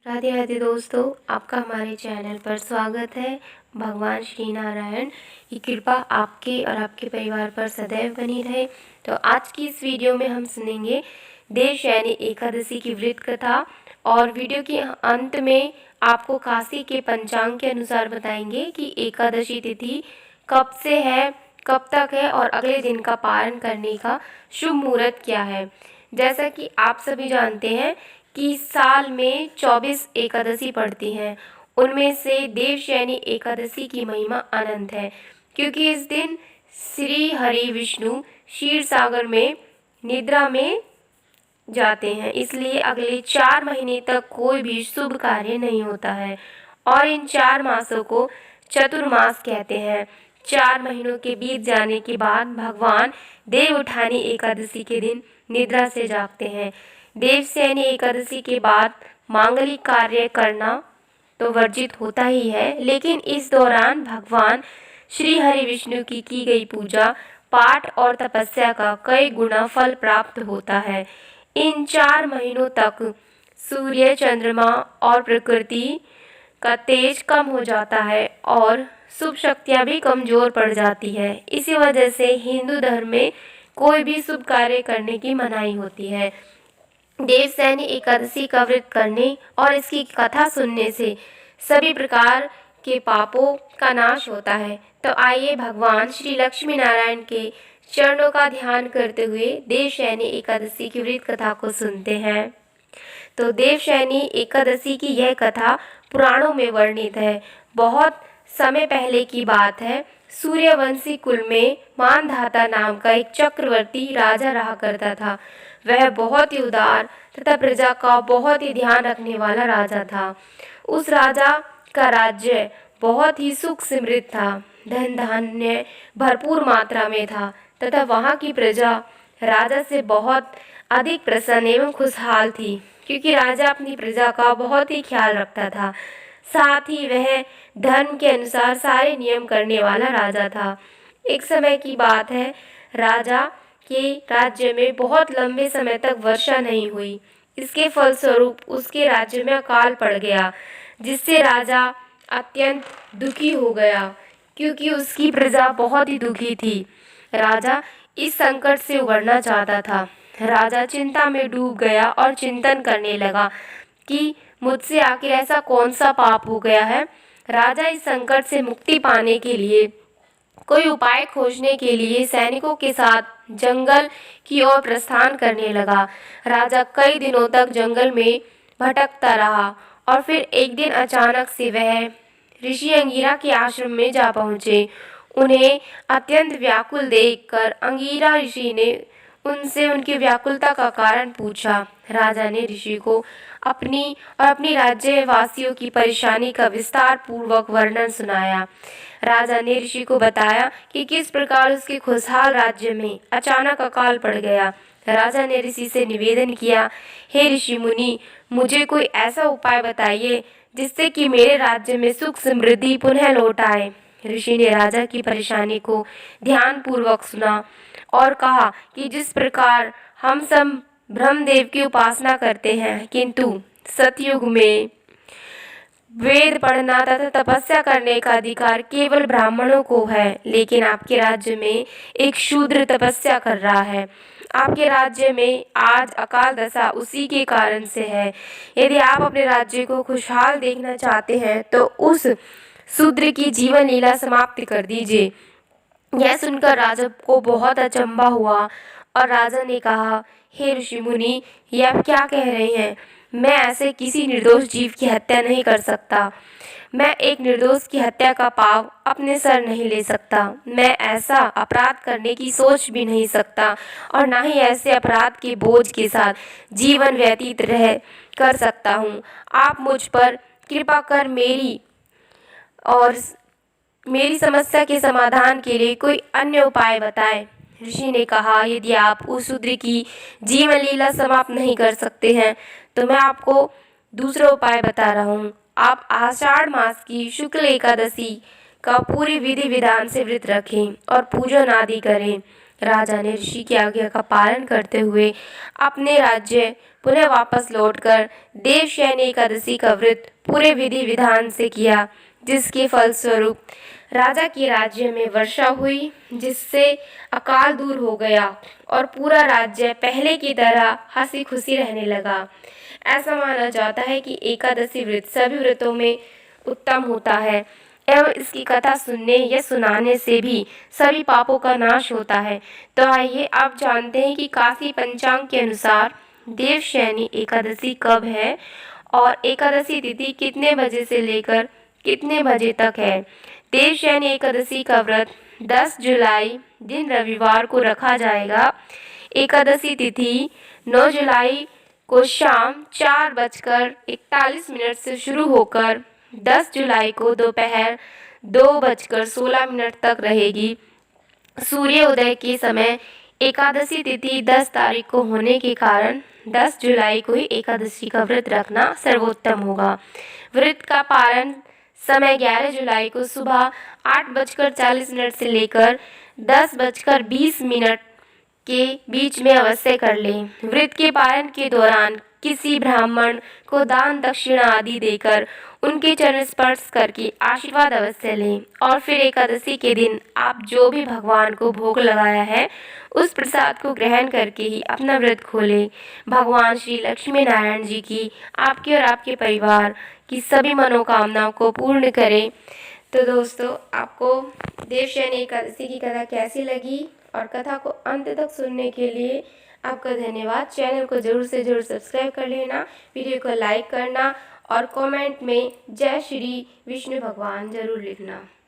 राधे राधे दोस्तों, आपका हमारे चैनल पर स्वागत है। भगवान श्री नारायण की कृपा आपके और आपके परिवार पर सदैव बनी रहे। तो आज की इस वीडियो में हम सुनेंगे देवशयनी एकादशी की व्रत कथा और वीडियो के अंत में आपको काशी के पंचांग के अनुसार बताएंगे कि एकादशी तिथि कब से है, कब तक है और अगले दिन का पारण करने का शुभ मुहूर्त क्या है। जैसा कि आप सभी जानते हैं कि साल में 24 एकादशी पड़ती हैं, उनमें से देवशयनी एकादशी की महिमा अनंत है, क्योंकि इस दिन श्री हरि विष्णु क्षीर सागर में निद्रा में जाते हैं, इसलिए अगले 4 महीने तक कोई भी शुभ कार्य नहीं होता है और इन 4 मासों को चतुर्मास कहते हैं। 4 महीनों के बीत जाने के बाद भगवान देव उठानी एकादशी के दिन निद्रा से जागते हैं। देवशयनी एकादशी के बाद मांगलिक कार्य करना तो वर्जित होता ही है, लेकिन इस दौरान भगवान श्री हरि विष्णु की गई पूजा पाठ और तपस्या का कई गुना फल प्राप्त होता है। इन 4 महीनों तक सूर्य, चंद्रमा और प्रकृति का तेज कम हो जाता है और शुभ शक्तियाँ भी कमजोर पड़ जाती है। इसी वजह से हिंदू धर्म में कोई भी शुभ कार्य करने की मनाही होती है। देवशयनी एकादशी का व्रत करने और इसकी कथा सुनने से सभी प्रकार के पापों का नाश होता है। तो आइए भगवान श्री लक्ष्मी नारायण के चरणों का ध्यान करते हुए देवशयनी एकादशी की व्रत कथा को सुनते हैं। तो देवशयनी एकादशी की यह कथा पुराणों में वर्णित है। बहुत समय पहले की बात है। सूर्यवंशी कुल में मानधाता नाम का एक चक्रवर्ती राजा रहा करता था। वह बहुत ही उदार तथा प्रजा का बहुत ही ध्यान रखने वाला राजा था। उस राजा का राज्य बहुत ही सुख समृद्ध था, धन धान्य भरपूर मात्रा में था तथा वहाँ की प्रजा राजा से बहुत अधिक प्रसन्न एवं खुशहाल थी, क्योंकि राजा अपनी प्रजा का बहुत ही ख्याल रखता था। साथ ही वह धर्म के अनुसार सारे नियम करने वाला राजा था। एक समय की बात है, राजा के राज्य में बहुत लंबे समय तक वर्षा नहीं हुई। इसके फलस्वरूप उसके राज्य में अकाल पड़ गया, जिससे राजा अत्यंत दुखी हो गया, क्योंकि उसकी प्रजा बहुत ही दुखी थी। राजा इस संकट से उबरना चाहता था। राजा चिंता में डूब गया और चिंतन करने लगा कि मुझसे आखिर ऐसा कौन सा पाप हो गया है। राजा इस संकट से मुक्ति पाने के लिए कोई उपाय खोजने के लिए सैनिकों के साथ जंगल की ओर प्रस्थान करने लगा। राजा कई दिनों तक जंगल में भटकता रहा और फिर एक दिन अचानक से वह ऋषि अंगिरा के आश्रम में जा पहुँचे। उन्हें अत्यंत व्याकुल देखकर अंगिरा ऋषि ने उनसे उनकी व्याकुलता का कारण पूछा। राजा ने ऋषि को अपनी और अपनी राज्य वासियों की परेशानी का विस्तार पूर्वक वर्णन सुनाया। राजा ने ऋषि को बताया कि किस प्रकार उसके खुशहाल राज्य में अचानक अकाल पड़ गया। राजा ने ऋषि से निवेदन किया, हे ऋषि मुनि, मुझे कोई ऐसा उपाय बताइए जिससे कि मेरे राज्य में सुख समृद्धि पुनः लौट आए। ऋषि ने राजा की परेशानी को ध्यान पूर्वक सुना और कहा कि जिस प्रकार हम सब ब्रह्मदेव की उपासना करते हैं, किंतु सतयुग में वेद पढ़ना तथा तपस्या करने का अधिकार केवल ब्राह्मणों को है, लेकिन आपके राज्य में एक शूद्र तपस्या कर रहा है। आपके राज्य में आज अकाल दशा उसी के कारण से है। यदि आप अपने राज्य को खुशहाल देखना चाहते हैं तो उस शूद्र की जीवन लीला समाप्त कर दीजिए। यह सुनकर राजा को बहुत अचंभा हुआ और राजा ने कहा, हे ऋषि मुनि, ये आप क्या कह रहे हैं? मैं ऐसे किसी निर्दोष जीव की हत्या नहीं कर सकता। मैं एक निर्दोष की हत्या का पाप अपने सर नहीं ले सकता। मैं ऐसा अपराध करने की सोच भी नहीं सकता और ना ही ऐसे अपराध के बोझ के साथ जीवन व्यतीत रह कर सकता हूँ। आप मुझ पर कृपा कर मेरी समस्या के समाधान के लिए कोई अन्य उपाय बताएं। ऋषि ने कहा, यदि आप उस शूद्र की जीवन लीला समाप्त नहीं कर सकते हैं तो मैं आपको दूसरा उपाय बता रहा हूँ। आप आषाढ़ मास की शुक्ल एकादशी का पूरी विधि विधान से व्रत रखें और पूजन आदि करें। राजा ने ऋषि की आज्ञा का पालन करते हुए अपने राज्य पुनः वापस लौटकर देवशयनी एकादशी का व्रत पूरे विधि विधान से किया, जिसके फलस्वरूप राजा के राज्य में वर्षा हुई, जिससे अकाल दूर हो गया और पूरा राज्य पहले की तरह हंसी खुशी रहने लगा। ऐसा माना जाता है कि एकादशी व्रत सभी व्रतों में उत्तम होता है एवं इसकी कथा सुनने या सुनाने से भी सभी पापों का नाश होता है। तो आइए आप जानते हैं कि काशी पंचांग के अनुसार देवशयनी एकादशी कब है और एकादशी तिथि कितने बजे से लेकर कितने बजे तक है। देवशयनी एकादशी का व्रत 10 जुलाई दिन रविवार को रखा जाएगा। एकादशी तिथि 9 जुलाई को शाम 4:41 से शुरू होकर 10 जुलाई को दोपहर 2:16 तक रहेगी। सूर्योदय के समय एकादशी तिथि 10 तारीख को होने के कारण 10 जुलाई को ही एकादशी का व्रत रखना सर्वोत्तम होगा। व्रत का पारण समय 11 जुलाई को सुबह 8:40 से लेकर 10:20 के बीच में अवश्य कर लें। व्रत के पारण के दौरान किसी ब्राह्मण को दान दक्षिणा आदि देकर उनके चरण स्पर्श करके आशीर्वाद अवश्य लें और फिर एकादशी के दिन आप जो भी भगवान को भोग लगाया है उस प्रसाद को ग्रहण करके ही अपना व्रत खोलें। भगवान श्री लक्ष्मी नारायण जी की आपके और आपके परिवार की सभी मनोकामनाओं को पूर्ण करें। तो दोस्तों, आपको देवशयनी एकादशी की कथा कैसी लगी और कथा को अंत तक सुनने के लिए आपका धन्यवाद। चैनल को जरूर से जरूर सब्सक्राइब कर लेना, वीडियो को लाइक करना और कमेंट में जय श्री विष्णु भगवान जरूर लिखना।